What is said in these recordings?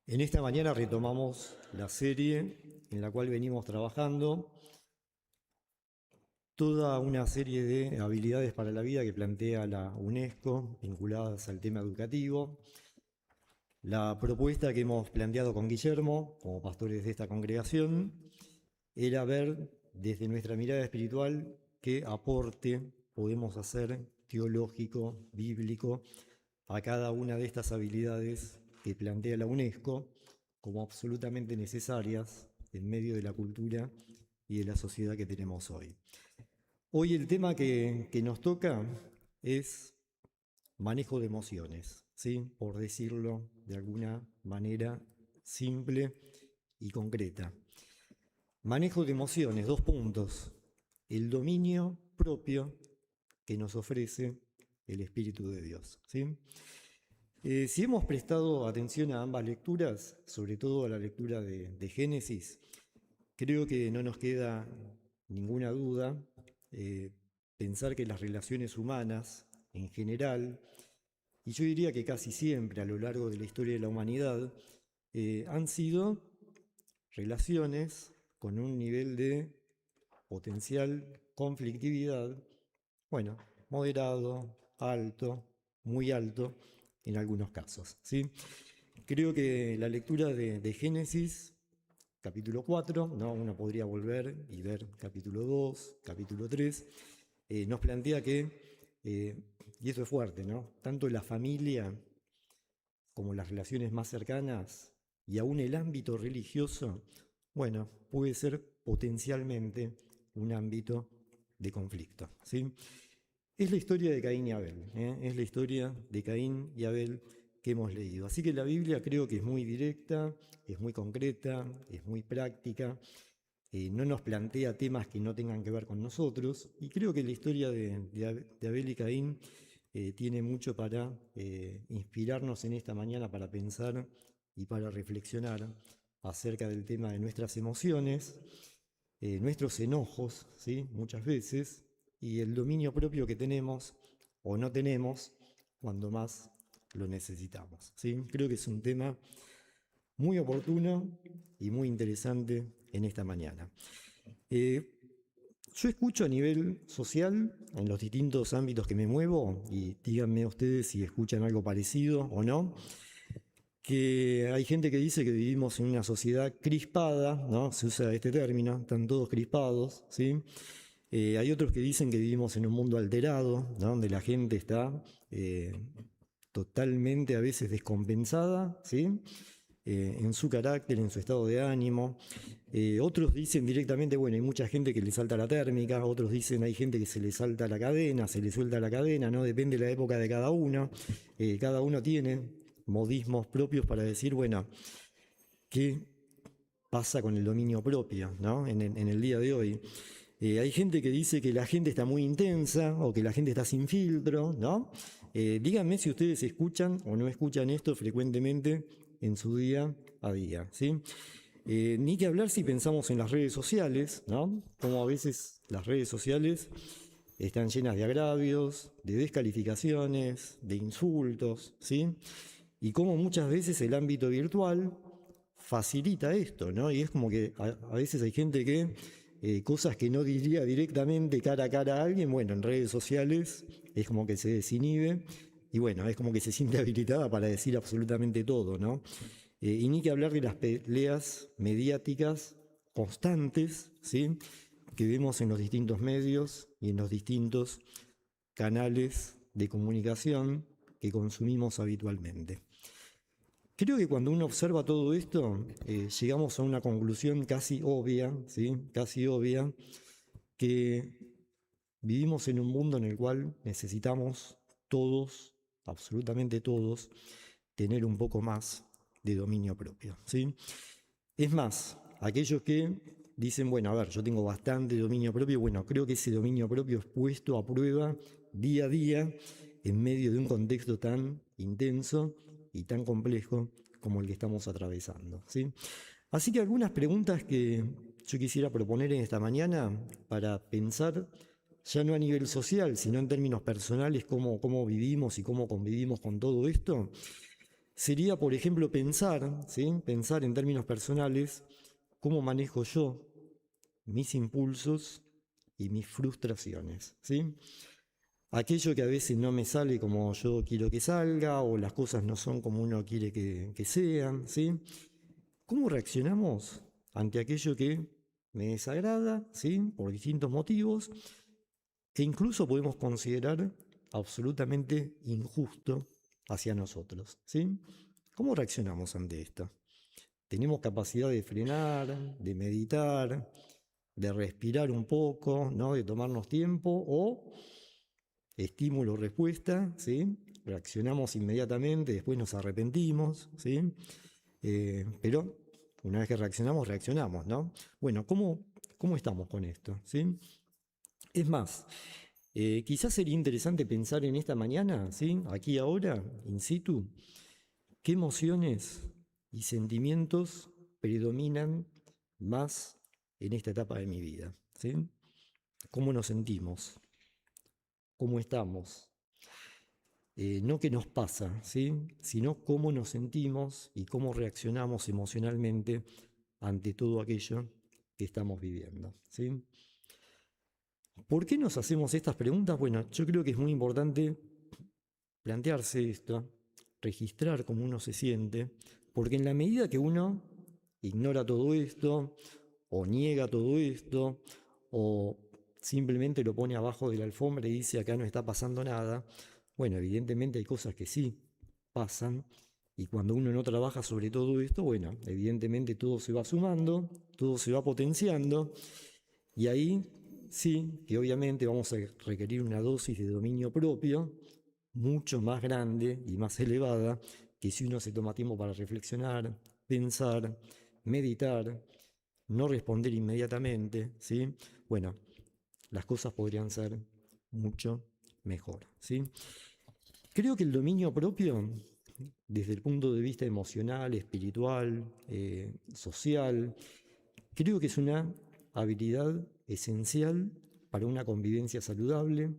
En esta mañana retomamos la serie en la cual venimos trabajando toda una serie de habilidades para la vida que plantea la UNESCO vinculadas al tema educativo. La propuesta que hemos planteado con Guillermo, como pastores de esta congregación, era ver desde nuestra mirada espiritual qué aporte podemos hacer teológico, bíblico, a cada una de estas habilidades que plantea la UNESCO como absolutamente necesarias en medio de la cultura y de la sociedad que tenemos hoy. Hoy el tema que nos toca es manejo de emociones, ¿sí? Por decirlo de alguna manera simple y concreta. Manejo de emociones, 2 puntos. El dominio propio que nos ofrece el Espíritu de Dios, ¿sí? Si hemos prestado atención a ambas lecturas, sobre todo a la lectura de Génesis, creo que no nos queda ninguna duda eh, pensar que las relaciones humanas en general, y yo diría que casi siempre a lo largo de la historia de la humanidad, han sido relaciones con un nivel de potencial conflictividad, bueno, moderado, alto, muy alto en algunos casos, ¿sí? Creo que la lectura de Génesis, capítulo 4, ¿no? Uno podría volver y ver capítulo 2, capítulo 3, nos plantea que, y eso es fuerte, ¿no? Tanto la familia como las relaciones más cercanas y aún el ámbito religioso, bueno, puede ser potencialmente un ámbito de conflicto, ¿sí? Es la historia de Caín y Abel, ¿eh? Es la historia de Caín y Abel que hemos leído. Así que la Biblia creo que es muy directa, es muy concreta, es muy práctica, no nos plantea temas que no tengan que ver con nosotros, y creo que la historia de Abel y Caín tiene mucho para inspirarnos en esta mañana para pensar y para reflexionar acerca del tema de nuestras emociones, nuestros enojos, ¿sí? Muchas veces, y el dominio propio que tenemos o no tenemos cuando más lo necesitamos, ¿sí? Creo que es un tema muy oportuno y muy interesante en esta mañana. Eh, yo escucho a nivel social, en los distintos ámbitos que me muevo, y díganme ustedes si escuchan algo parecido o no, que hay gente que dice que vivimos en una sociedad crispada, ¿no? Se usa este término, están todos crispados, ¿sí? Hay otros que dicen que vivimos en un mundo alterado, ¿no? Donde la gente está totalmente a veces descompensada, ¿sí? En su carácter, en su estado de ánimo. Otros dicen directamente, bueno, hay mucha gente que le salta la térmica, otros dicen hay gente que se le salta la cadena, se le suelta la cadena, ¿no? Depende de la época de cada uno. Cada uno tiene modismos propios para decir, bueno, ¿qué pasa con el dominio propio, ¿no? En el día de hoy? Hay gente que dice que la gente está muy intensa o que la gente está sin filtro, ¿no? Díganme si ustedes escuchan o no escuchan esto frecuentemente en su día a día, ¿sí? Ni que hablar si pensamos en las redes sociales, ¿no? Como a veces las redes sociales están llenas de agravios, de descalificaciones, de insultos, ¿sí? Y como muchas veces el ámbito virtual facilita esto, ¿no? Y es como que a veces hay gente que cosas que no diría directamente cara a cara a alguien, bueno, en redes sociales es como que se desinhibe y bueno, es como que se siente habilitada para decir absolutamente todo, ¿no? Y ni que hablar de las peleas mediáticas constantes, ¿sí? Que vemos en los distintos medios y en los distintos canales de comunicación que consumimos habitualmente. Creo que cuando uno observa todo esto, llegamos a una conclusión casi obvia, ¿sí? Casi obvia, que vivimos en un mundo en el cual necesitamos todos, absolutamente todos, tener un poco más de dominio propio, ¿sí? Es más, aquellos que dicen, bueno, a ver, yo tengo bastante dominio propio, bueno, creo que ese dominio propio es puesto a prueba día a día en medio de un contexto tan intenso y tan complejo como el que estamos atravesando, ¿sí? Así que algunas preguntas que yo quisiera proponer en esta mañana para pensar, ya no a nivel social, sino en términos personales, cómo vivimos y cómo convivimos con todo esto. sería, por ejemplo, pensar, ¿sí? Pensar en términos personales, cómo manejo yo mis impulsos y mis frustraciones, ¿sí? Aquello que a veces no me sale como yo quiero que salga, o las cosas no son como uno quiere que sean, ¿sí? ¿Cómo reaccionamos ante aquello que me desagrada, ¿sí? Por distintos motivos, e incluso podemos considerar absolutamente injusto hacia nosotros, ¿sí? ¿Cómo reaccionamos ante esto? ¿Tenemos capacidad de frenar, de meditar, de respirar un poco, ¿no? De tomarnos tiempo, o estímulo-respuesta, ¿sí? Reaccionamos inmediatamente, después nos arrepentimos, ¿sí? Pero una vez que reaccionamos, ¿no? Bueno, ¿cómo estamos con esto? ¿Sí? Es más, quizás sería interesante pensar en esta mañana, ¿sí? Aquí ahora, in situ, qué emociones y sentimientos predominan más en esta etapa de mi vida, ¿sí? ¿Cómo nos sentimos? ¿Cómo estamos? No qué nos pasa, ¿sí? Sino cómo nos sentimos y cómo reaccionamos emocionalmente ante todo aquello que estamos viviendo, ¿sí? ¿Por qué nos hacemos estas preguntas? Bueno, yo creo que es muy importante plantearse esto, registrar cómo uno se siente, porque en la medida que uno ignora todo esto, o niega todo esto, o simplemente lo pone abajo de la alfombra y dice acá no está pasando nada, bueno, evidentemente hay cosas que sí pasan, y cuando uno no trabaja sobre todo esto, bueno, evidentemente todo se va sumando, todo se va potenciando, y ahí sí que obviamente vamos a requerir una dosis de dominio propio mucho más grande y más elevada que si uno se toma tiempo para reflexionar, pensar, meditar, no responder inmediatamente, ¿sí? Bueno, las cosas podrían ser mucho mejor, ¿sí? Creo que el dominio propio, desde el punto de vista emocional, espiritual, social, creo que es una habilidad esencial para una convivencia saludable,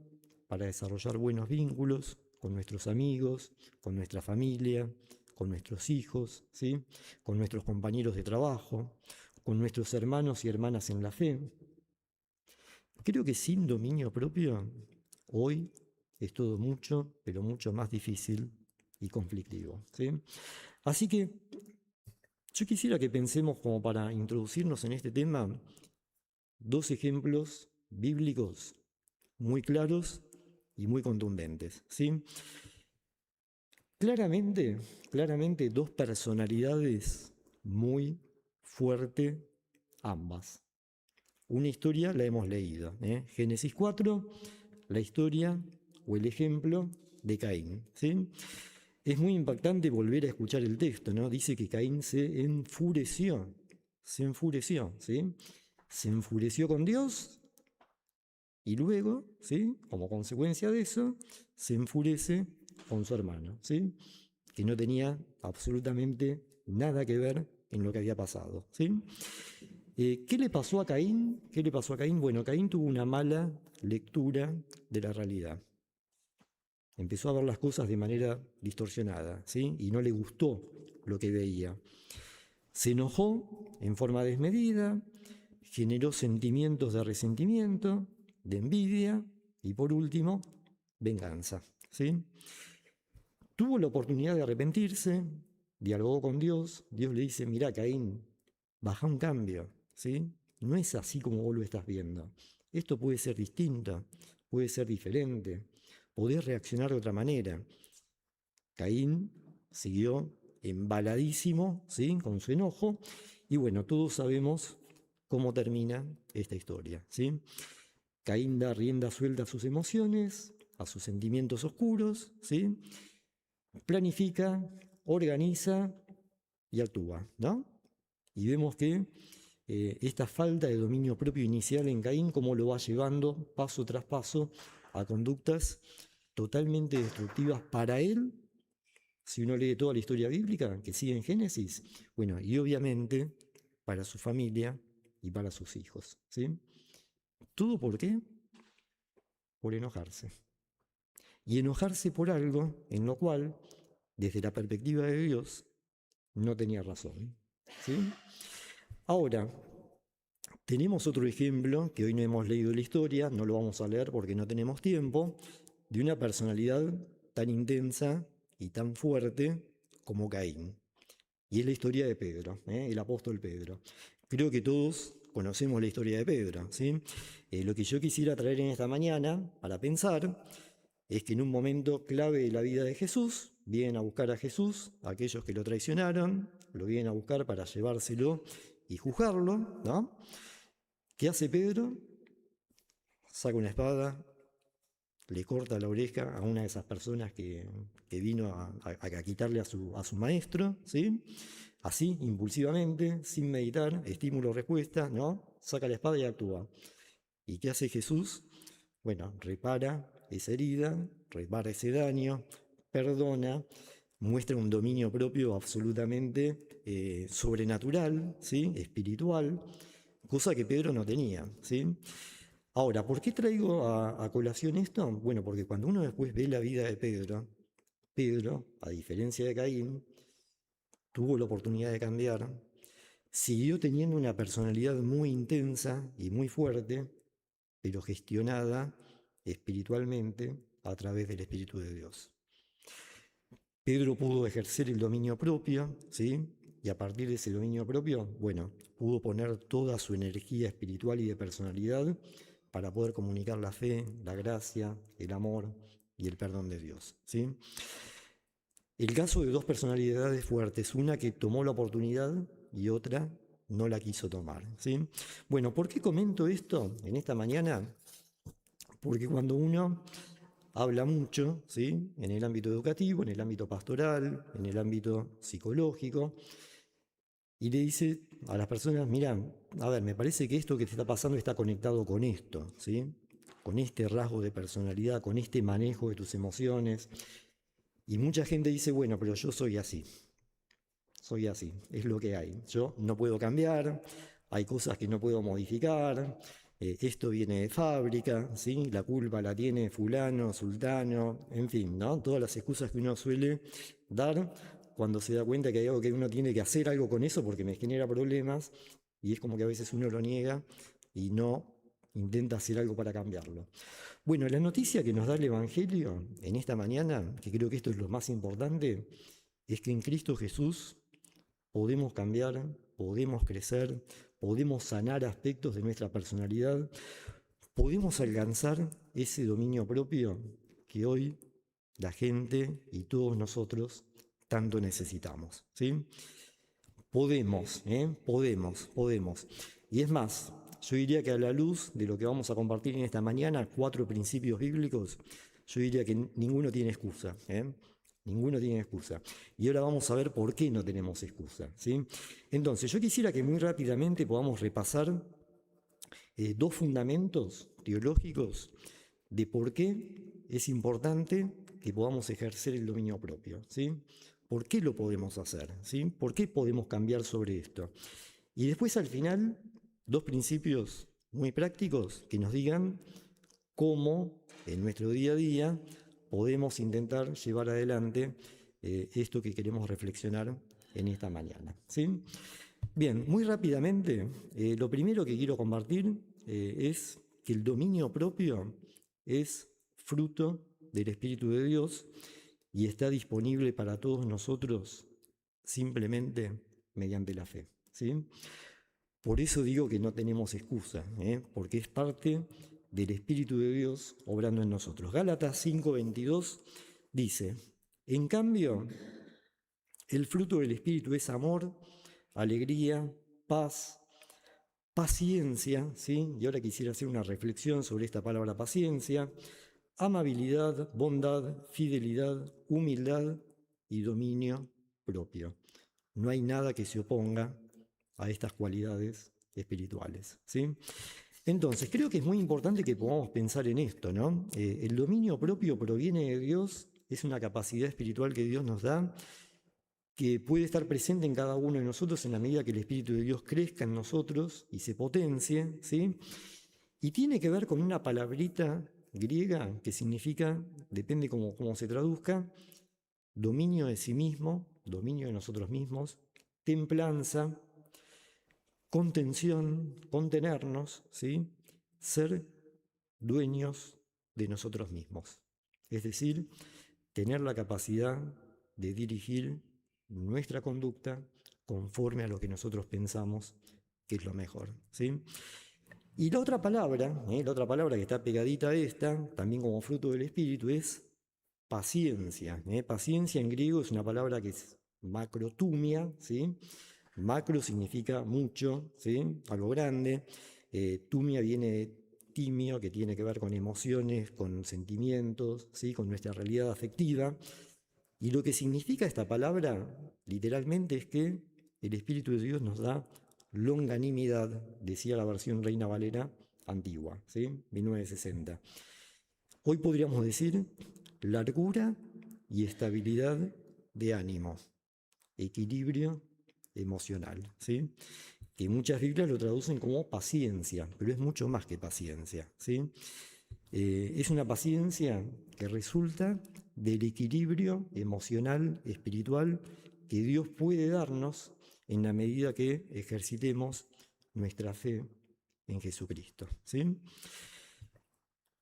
para desarrollar buenos vínculos con nuestros amigos, con nuestra familia, con nuestros hijos, ¿sí? Con nuestros compañeros de trabajo, con nuestros hermanos y hermanas en la fe. Creo que sin dominio propio, hoy es todo mucho, pero mucho más difícil y conflictivo, ¿sí? Así que yo quisiera que pensemos, como para introducirnos en este tema, dos ejemplos bíblicos muy claros y muy contundentes, ¿sí? Claramente dos personalidades muy fuertes ambas. Una historia la hemos leído, Génesis 4, la historia o el ejemplo de Caín, ¿sí? Es muy impactante volver a escuchar el texto, ¿no? Dice que Caín se enfureció, ¿sí? Se enfureció con Dios y luego, ¿sí? Como consecuencia de eso, se enfurece con su hermano, ¿sí? Que no tenía absolutamente nada que ver en lo que había pasado, ¿sí? ¿Qué le pasó a Caín? ¿Qué le pasó a Caín? Bueno, Caín tuvo una mala lectura de la realidad. Empezó a ver las cosas de manera distorsionada, ¿sí? Y no le gustó lo que veía. Se enojó en forma desmedida, generó sentimientos de resentimiento, de envidia y, por último, venganza, ¿sí? Tuvo la oportunidad de arrepentirse, dialogó con Dios. Dios le dice: mirá, Caín, baja un cambio, ¿sí? No es así como vos lo estás viendo. Esto puede ser distinto, puede ser diferente, podés reaccionar de otra manera. Caín siguió embaladísimo, ¿sí? Con su enojo, y bueno, todos sabemos cómo termina esta historia, ¿sí? Caín da rienda suelta a sus emociones, a sus sentimientos oscuros, ¿sí? Planifica, organiza y actúa, ¿no? Y vemos que esta falta de dominio propio inicial en Caín, cómo lo va llevando paso tras paso a conductas totalmente destructivas para él, si uno lee toda la historia bíblica que sigue en Génesis, bueno, y obviamente para su familia y para sus hijos, ¿sí? ¿Todo por qué? Por enojarse. Y enojarse por algo en lo cual desde la perspectiva de Dios, no tenía razón. ¿Sí? Ahora, tenemos otro ejemplo, que hoy no hemos leído la historia, no lo vamos a leer porque no tenemos tiempo, de una personalidad tan intensa y tan fuerte como Caín. Y es la historia de Pedro, el apóstol Pedro. Creo que todos conocemos la historia de Pedro, ¿sí? Lo que yo quisiera traer en esta mañana para pensar es que en un momento clave de la vida de Jesús, vienen a buscar a Jesús, aquellos que lo traicionaron, lo vienen a buscar para llevárselo y juzgarlo, ¿no? ¿Qué hace Pedro? Saca una espada, le corta la oreja a una de esas personas que vino a quitarle a su maestro, ¿sí? Así, impulsivamente, sin meditar, estímulo-respuesta, ¿no? Saca la espada y actúa. ¿Y qué hace Jesús? Bueno, repara esa herida, repara ese daño, perdona, muestra un dominio propio absolutamente sobrenatural, ¿sí? Espiritual, cosa que Pedro no tenía, ¿sí? Ahora, ¿por qué traigo a colación esto? Bueno, porque cuando uno después ve la vida de Pedro, Pedro, a diferencia de Caín, tuvo la oportunidad de cambiar, siguió teniendo una personalidad muy intensa y muy fuerte, pero gestionada espiritualmente a través del Espíritu de Dios. Pedro pudo ejercer el dominio propio, ¿sí? Y a partir de ese dominio propio, bueno, pudo poner toda su energía espiritual y de personalidad para poder comunicar la fe, la gracia, el amor y el perdón de Dios, ¿sí? El caso de dos personalidades fuertes, una que tomó la oportunidad y otra no la quiso tomar, ¿sí? Bueno, ¿por qué comento esto en esta mañana? Porque cuando uno habla mucho, ¿sí? En el ámbito educativo, en el ámbito pastoral, en el ámbito psicológico, y le dice a las personas, mira, a ver, me parece que esto que te está pasando está conectado con esto, ¿sí? Con este rasgo de personalidad, con este manejo de tus emociones. Y mucha gente dice, bueno, pero yo soy así, es lo que hay. Yo no puedo cambiar, hay cosas que no puedo modificar, esto viene de fábrica, ¿sí? La culpa la tiene fulano, sultano, en fin, ¿no? Todas las excusas que uno suele dar cuando se da cuenta que hay algo que uno tiene que hacer algo con eso porque me genera problemas y es como que a veces uno lo niega y no intenta hacer algo para cambiarlo. Bueno, la noticia que nos da el Evangelio en esta mañana, que creo que esto es lo más importante, es que en Cristo Jesús podemos cambiar, podemos crecer, podemos sanar aspectos de nuestra personalidad, podemos alcanzar ese dominio propio que hoy la gente y todos nosotros tanto necesitamos, ¿sí? Podemos. Y es más, yo diría que a la luz de lo que vamos a compartir en esta mañana, 4 principios bíblicos, yo diría que ninguno tiene excusa, Ninguno tiene excusa. Y ahora vamos a ver por qué no tenemos excusa, ¿sí? Entonces, yo quisiera que muy rápidamente podamos repasar 2 fundamentos teológicos de por qué es importante que podamos ejercer el dominio propio, ¿sí? ¿Por qué lo podemos hacer? ¿Sí? ¿Por qué podemos cambiar sobre esto? Y después al final, 2 principios muy prácticos que nos digan cómo en nuestro día a día podemos intentar llevar adelante esto que queremos reflexionar en esta mañana, ¿sí? Bien, muy rápidamente, lo primero que quiero compartir es que el dominio propio es fruto del Espíritu de Dios y está disponible para todos nosotros simplemente mediante la fe, ¿sí? Por eso digo que no tenemos excusa, porque es parte del Espíritu de Dios obrando en nosotros. Gálatas 5:22 dice, en cambio, el fruto del Espíritu es amor, alegría, paz, paciencia, ¿sí? Y ahora quisiera hacer una reflexión sobre esta palabra paciencia, amabilidad, bondad, fidelidad, humildad y dominio propio. No hay nada que se oponga a estas cualidades espirituales, ¿sí? Entonces, creo que es muy importante que podamos pensar en esto, ¿no? El dominio propio proviene de Dios, es una capacidad espiritual que Dios nos da, que puede estar presente en cada uno de nosotros en la medida que el Espíritu de Dios crezca en nosotros y se potencie, ¿sí? Y tiene que ver con una palabrita griega que significa, depende cómo se traduzca, dominio de sí mismo, dominio de nosotros mismos, templanza, contención, contenernos, ¿sí? Ser dueños de nosotros mismos. Es decir, tener la capacidad de dirigir nuestra conducta conforme a lo que nosotros pensamos que es lo mejor, ¿sí? Y la otra palabra que está pegadita a esta, también como fruto del Espíritu, es paciencia. Paciencia en griego es una palabra que es macrotumia, ¿sí? Macro significa mucho, ¿sí? Algo grande. Tumia viene de timio, que tiene que ver con emociones, con sentimientos, ¿sí? Con nuestra realidad afectiva. Y lo que significa esta palabra, literalmente, es que el Espíritu de Dios nos da longanimidad, decía la versión Reina Valera antigua, ¿sí? 1960. Hoy podríamos decir largura y estabilidad de ánimo, equilibrio emocional, ¿sí? Que muchas Biblias lo traducen como paciencia, pero es mucho más que paciencia, ¿sí? Es una paciencia que resulta del equilibrio emocional, espiritual, que Dios puede darnos en la medida que ejercitemos nuestra fe en Jesucristo, ¿sí?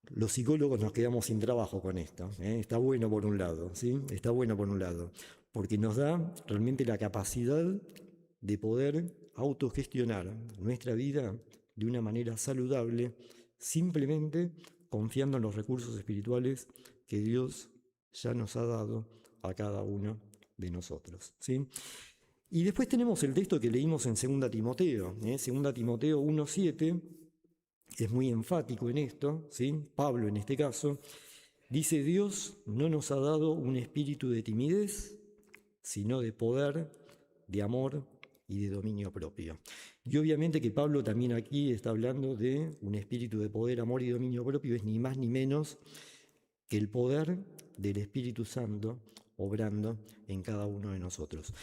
Los psicólogos nos quedamos sin trabajo con esto, ¿eh? Está bueno por un lado, ¿sí? Está bueno por un lado, porque nos da realmente la capacidad de poder autogestionar nuestra vida de una manera saludable, simplemente confiando en los recursos espirituales que Dios ya nos ha dado a cada uno de nosotros, ¿sí? Y después tenemos el texto que leímos en 2 Timoteo, 2 Timoteo 1:7, es muy enfático en esto, ¿sí? Pablo en este caso, dice: Dios no nos ha dado un espíritu de timidez, sino de poder, de amor y de dominio propio. Y obviamente que Pablo también aquí está hablando de un espíritu de poder, amor y dominio propio, es ni más ni menos que el poder del Espíritu Santo obrando en cada uno de nosotros.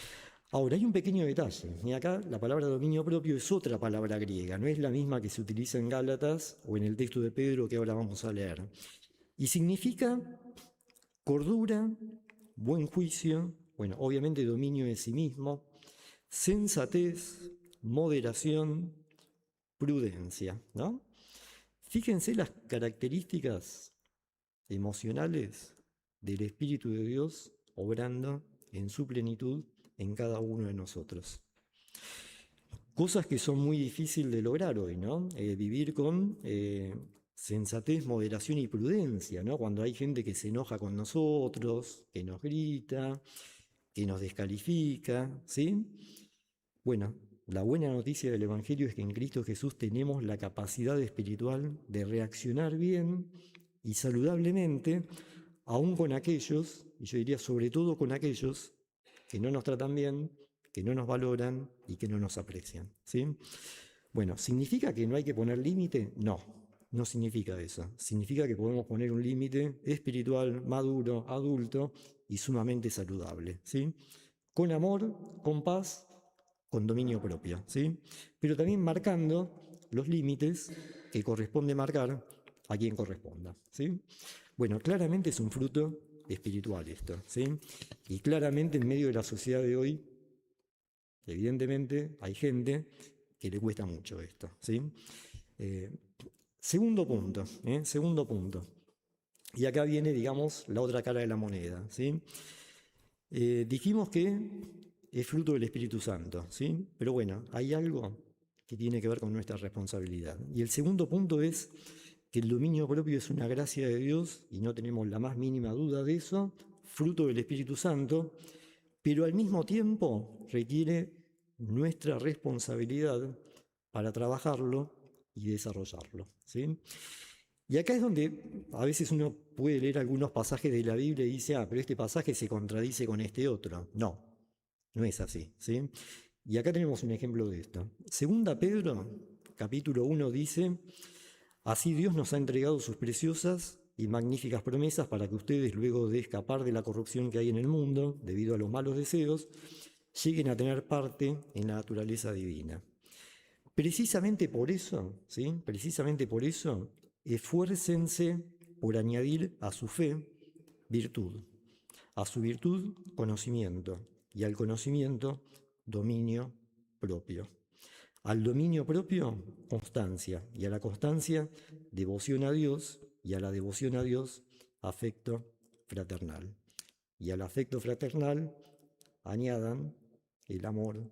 Ahora, hay un pequeño detalle, y acá la palabra dominio propio es otra palabra griega, no es la misma que se utiliza en Gálatas o en el texto de Pedro que ahora vamos a leer. Y significa cordura, buen juicio, bueno, obviamente dominio de sí mismo, sensatez, moderación, prudencia, ¿no? Fíjense las características emocionales del Espíritu de Dios obrando en su plenitud en cada uno de nosotros. Cosas que son muy difíciles de lograr hoy, ¿no? Vivir con sensatez, moderación y prudencia, ¿no? Cuando hay gente que se enoja con nosotros, que nos grita, que nos descalifica, ¿sí? Bueno, la buena noticia del Evangelio es que en Cristo Jesús tenemos la capacidad espiritual de reaccionar bien y saludablemente, aún con aquellos, y yo diría sobre todo con aquellos que no nos tratan bien, que no nos valoran y que no nos aprecian, ¿sí? Bueno, ¿significa que no hay que poner límite? No, no significa eso. Significa que podemos poner un límite espiritual, maduro, adulto y sumamente saludable, ¿sí? Con amor, con paz, con dominio propio, ¿sí? Pero también marcando los límites que corresponde marcar a quien corresponda, ¿sí? Bueno, claramente es un fruto espiritual esto, ¿sí? Y claramente en medio de la sociedad de hoy, evidentemente hay gente que le cuesta mucho esto, ¿sí? Segundo punto. Y acá viene, digamos, la otra cara de la moneda, ¿sí? Dijimos que es fruto del Espíritu Santo, ¿sí? Pero bueno, hay algo que tiene que ver con nuestra responsabilidad. Y el segundo punto es que el dominio propio es una gracia de Dios, y no tenemos la más mínima duda de eso, fruto del Espíritu Santo, pero al mismo tiempo requiere nuestra responsabilidad para trabajarlo y desarrollarlo, ¿sí? Y acá es donde a veces uno puede leer algunos pasajes de la Biblia y dice: pero este pasaje se contradice con este otro. No, no es así, ¿sí? Y acá tenemos un ejemplo de esto. Segunda Pedro, capítulo 1, dice: así Dios nos ha entregado sus preciosas y magníficas promesas para que ustedes, luego de escapar de la corrupción que hay en el mundo, debido a los malos deseos, lleguen a tener parte en la naturaleza divina. Precisamente por eso, ¿sí? Precisamente por eso, esfuércense por añadir a su fe virtud, A su virtud, conocimiento, y al conocimiento, dominio propio. Al dominio propio, constancia, y a la constancia, devoción a Dios, y a la devoción a Dios, afecto fraternal. Y al afecto fraternal, añadan el amor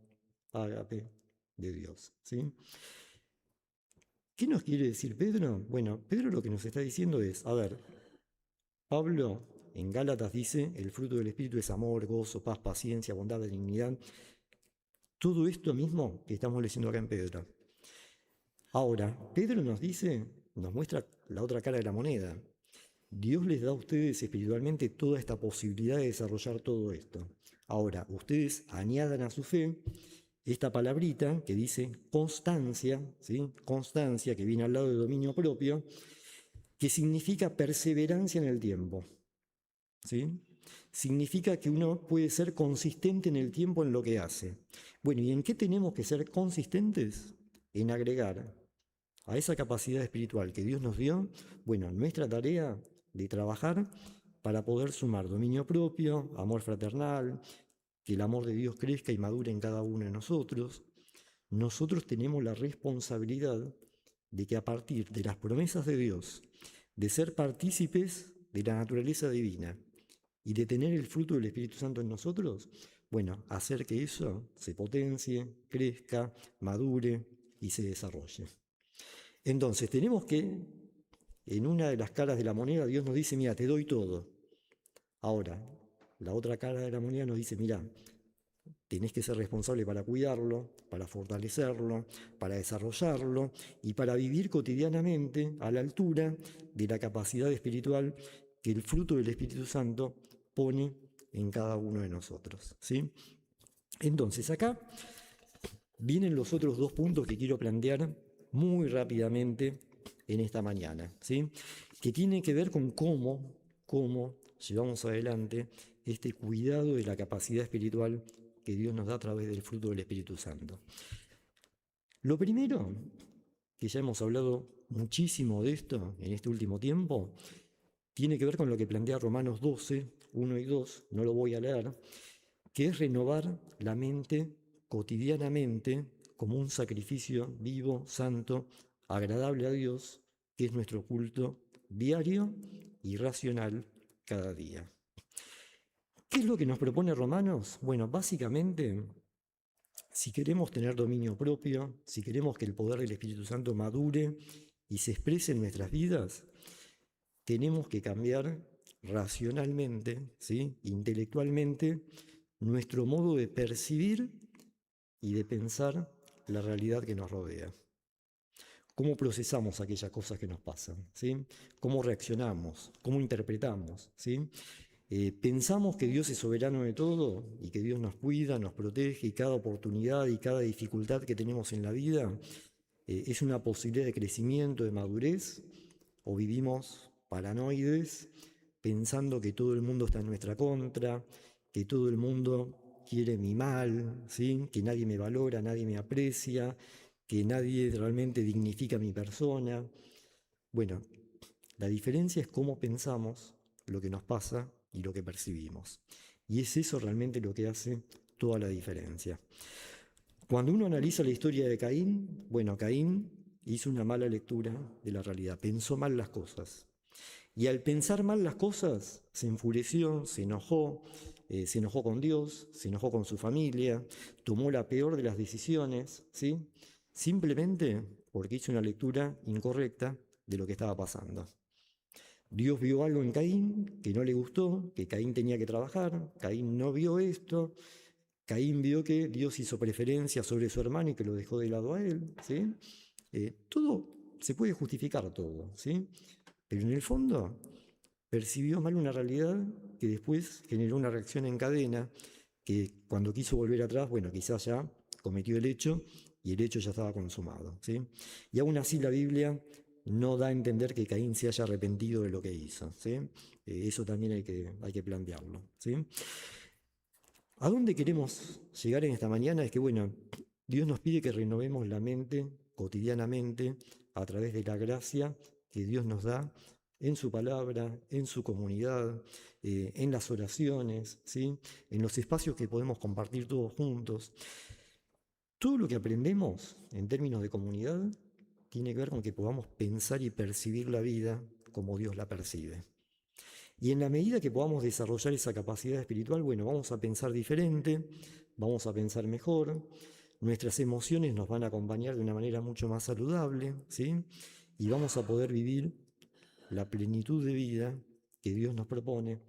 ágape de Dios. ¿Sí? ¿Qué nos quiere decir Pedro? Bueno, Pedro lo que nos está diciendo es, a ver, Pablo en Gálatas dice, el fruto del Espíritu es amor, gozo, paz, paciencia, bondad, benignidad. Todo esto mismo que estamos leyendo acá en Pedro. Ahora, Pedro nos dice, nos muestra la otra cara de la moneda. Dios les da a ustedes espiritualmente toda esta posibilidad de desarrollar todo esto. Ahora, ustedes añadan a su fe esta palabrita que dice constancia, ¿sí? Constancia, que viene al lado del dominio propio, que significa perseverancia en el tiempo. ¿Sí? Significa que uno puede ser consistente en el tiempo en lo que hace. Bueno, ¿y en qué tenemos que ser consistentes? En agregar a esa capacidad espiritual que Dios nos dio, bueno, nuestra tarea de trabajar para poder sumar dominio propio, amor fraternal, que el amor de Dios crezca y madure en cada uno de nosotros. Nosotros tenemos la responsabilidad de que a partir de las promesas de Dios, de ser partícipes de la naturaleza divina y de tener el fruto del Espíritu Santo en nosotros, bueno, hacer que eso se potencie, crezca, madure y se desarrolle. Entonces, tenemos que, en una de las caras de la moneda, Dios nos dice, mira, te doy todo. Ahora, la otra cara de la moneda nos dice, mira, tenés que ser responsable para cuidarlo, para fortalecerlo, para desarrollarlo y para vivir cotidianamente a la altura de la capacidad espiritual que el fruto del Espíritu Santo pone en cada uno de nosotros. ¿Sí? Entonces, acá vienen los otros dos puntos que quiero plantear muy rápidamente en esta mañana, ¿sí? Que tiene que ver con cómo llevamos adelante este cuidado de la capacidad espiritual que Dios nos da a través del fruto del Espíritu Santo. Lo primero, que ya hemos hablado muchísimo de esto en este último tiempo, tiene que ver con lo que plantea Romanos 12, 1 y 2, no lo voy a leer, que es renovar la mente cotidianamente como un sacrificio vivo, santo, agradable a Dios, que es nuestro culto diario y racional cada día. ¿Qué es lo que nos propone Romanos? Bueno, básicamente, si queremos tener dominio propio, si queremos que el poder del Espíritu Santo madure y se exprese en nuestras vidas, tenemos que cambiar racionalmente, ¿sí? Intelectualmente, nuestro modo de percibir y de pensar la realidad que nos rodea. ¿Cómo procesamos aquellas cosas que nos pasan? ¿Sí? ¿Cómo reaccionamos? ¿Cómo interpretamos? ¿Sí? Pensamos que Dios es soberano de todo y que Dios nos cuida, nos protege y cada oportunidad y cada dificultad que tenemos en la vida es una posibilidad de crecimiento, de madurez, o vivimos paranoides pensando que todo el mundo está en nuestra contra, que todo el mundo quiere mi mal, ¿sí? Que nadie me valora, nadie me aprecia, que nadie realmente dignifica mi persona. Bueno, la diferencia es cómo pensamos lo que nos pasa y lo que percibimos. Y es eso realmente lo que hace toda la diferencia. Cuando uno analiza la historia de Caín, bueno, Caín hizo una mala lectura de la realidad, pensó mal las cosas. Y al pensar mal las cosas, se enfureció, se enojó con Dios, se enojó con su familia, tomó la peor de las decisiones, ¿sí? Simplemente porque hizo una lectura incorrecta de lo que estaba pasando. Dios vio algo en Caín que no le gustó, que Caín tenía que trabajar, Caín no vio esto, Caín vio que Dios hizo preferencia sobre su hermano y que lo dejó de lado a él, ¿sí? Todo, se puede justificar todo, ¿sí? Pero en el fondo percibió mal una realidad que después generó una reacción en cadena que cuando quiso volver atrás, bueno, quizás ya cometió el hecho y el hecho ya estaba consumado, ¿sí? Y aún así la Biblia no da a entender que Caín se haya arrepentido de lo que hizo, ¿sí? Eso también hay que plantearlo, ¿sí? ¿A dónde queremos llegar en esta mañana? Es que, bueno, Dios nos pide que renovemos la mente cotidianamente a través de la gracia que Dios nos da en su palabra, en su comunidad, en las oraciones, ¿sí? En los espacios que podemos compartir todos juntos. Todo lo que aprendemos en términos de comunidad tiene que ver con que podamos pensar y percibir la vida como Dios la percibe. Y en la medida que podamos desarrollar esa capacidad espiritual, bueno, vamos a pensar diferente, vamos a pensar mejor, nuestras emociones nos van a acompañar de una manera mucho más saludable, ¿sí? Y vamos a poder vivir la plenitud de vida que Dios nos propone,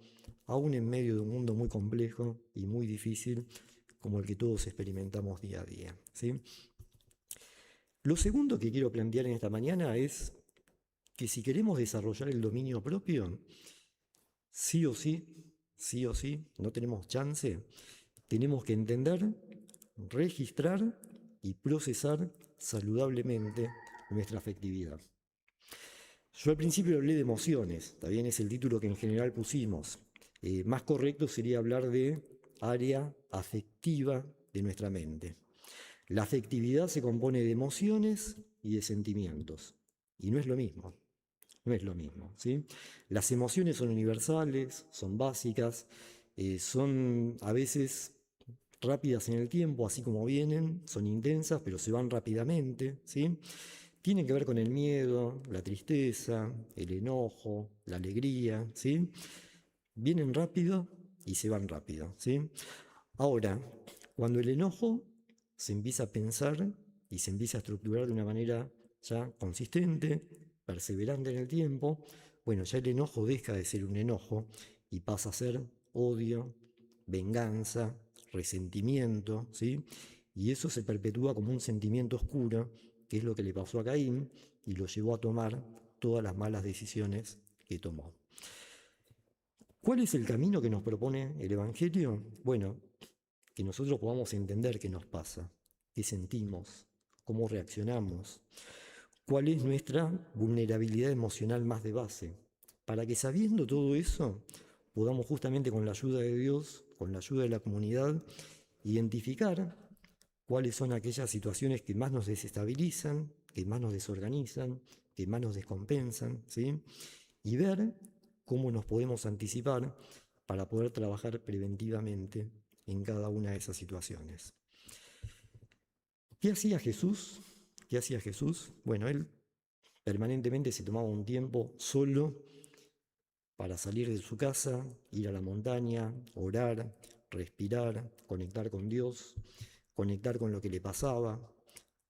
aún en medio de un mundo muy complejo y muy difícil como el que todos experimentamos día a día, ¿sí? Lo segundo que quiero plantear en esta mañana es que si queremos desarrollar el dominio propio, sí o sí, no tenemos chance, tenemos que entender, registrar y procesar saludablemente nuestra afectividad. Yo al principio hablé de emociones, también es el título que en general pusimos. Más correcto sería hablar de área afectiva de nuestra mente. La afectividad se compone de emociones y de sentimientos, y no es lo mismo. No es lo mismo, ¿sí? Las emociones son universales, son básicas, son a veces rápidas en el tiempo, así como vienen, son intensas, pero se van rápidamente, ¿sí? Tienen que ver con el miedo, la tristeza, el enojo, la alegría, ¿sí? Vienen rápido y se van rápido, ¿sí? Ahora, cuando el enojo se empieza a pensar y se empieza a estructurar de una manera ya consistente, perseverante en el tiempo, bueno, ya el enojo deja de ser un enojo y pasa a ser odio, venganza, resentimiento, ¿sí? Y eso se perpetúa como un sentimiento oscuro, que es lo que le pasó a Caín y lo llevó a tomar todas las malas decisiones que tomó. ¿Cuál es el camino que nos propone el Evangelio? Bueno, que nosotros podamos entender qué nos pasa, qué sentimos, cómo reaccionamos, cuál es nuestra vulnerabilidad emocional más de base, para que sabiendo todo eso podamos justamente con la ayuda de Dios, con la ayuda de la comunidad, identificar cuáles son aquellas situaciones que más nos desestabilizan, que más nos desorganizan, que más nos descompensan, ¿sí? Y ver cómo nos podemos anticipar para poder trabajar preventivamente en cada una de esas situaciones. ¿Qué hacía Jesús? ¿Qué hacía Jesús? Bueno, él permanentemente se tomaba un tiempo solo para salir de su casa, ir a la montaña, orar, respirar, conectar con Dios, conectar con lo que le pasaba,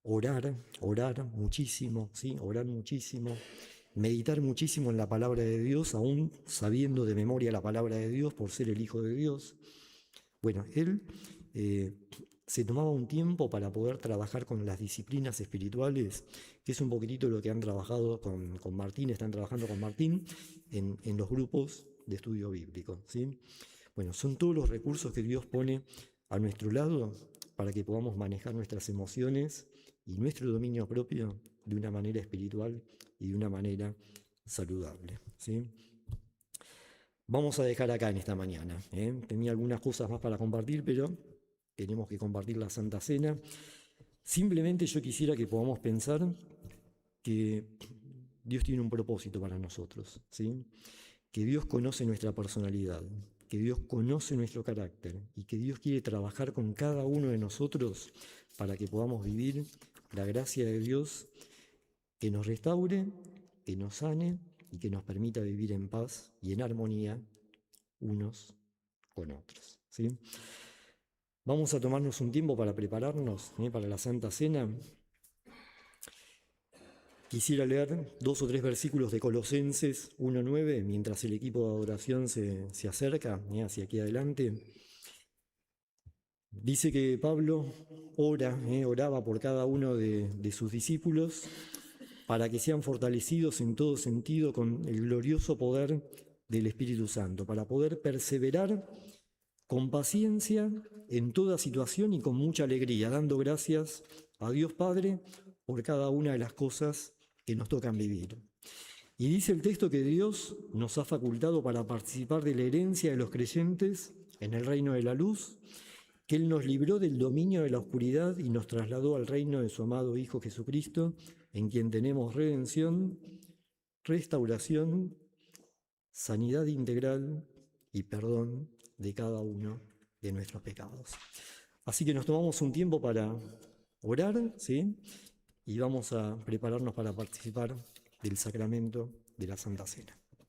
orar muchísimo, ¿sí? Orar muchísimo, meditar muchísimo en la palabra de Dios, aún sabiendo de memoria la palabra de Dios por ser el Hijo de Dios. Bueno, él se tomaba un tiempo para poder trabajar con las disciplinas espirituales, que es un poquitito lo que han trabajado con Martín, están trabajando con Martín en los grupos de estudio bíblico, ¿sí? Bueno, son todos los recursos que Dios pone a nuestro lado para que podamos manejar nuestras emociones y nuestro dominio propio de una manera espiritual y de una manera saludable, ¿sí? Vamos a dejar acá en esta mañana, ¿eh? Tenía algunas cosas más para compartir, pero tenemos que compartir la Santa Cena. Simplemente yo quisiera que podamos pensar que Dios tiene un propósito para nosotros, ¿sí? Que Dios conoce nuestra personalidad, que Dios conoce nuestro carácter y que Dios quiere trabajar con cada uno de nosotros para que podamos vivir la gracia de Dios que nos restaure, que nos sane y que nos permita vivir en paz y en armonía unos con otros, ¿sí? Vamos a tomarnos un tiempo para prepararnos para la Santa Cena. Quisiera leer 2 o 3 versículos de Colosenses 1:9 mientras el equipo de adoración se acerca hacia aquí adelante. Dice que Pablo oraba por cada uno de sus discípulos para que sean fortalecidos en todo sentido con el glorioso poder del Espíritu Santo, para poder perseverar con paciencia en toda situación y con mucha alegría, dando gracias a Dios Padre por cada una de las cosas que nos tocan vivir. Y dice el texto que Dios nos ha facultado para participar de la herencia de los creyentes en el reino de la luz, que Él nos libró del dominio de la oscuridad y nos trasladó al reino de su amado Hijo Jesucristo, en quien tenemos redención, restauración sanidad integral y perdón de cada uno de nuestros pecados. Así que nos tomamos un tiempo para orar, ¿sí? Y vamos a prepararnos para participar del sacramento de la Santa Cena.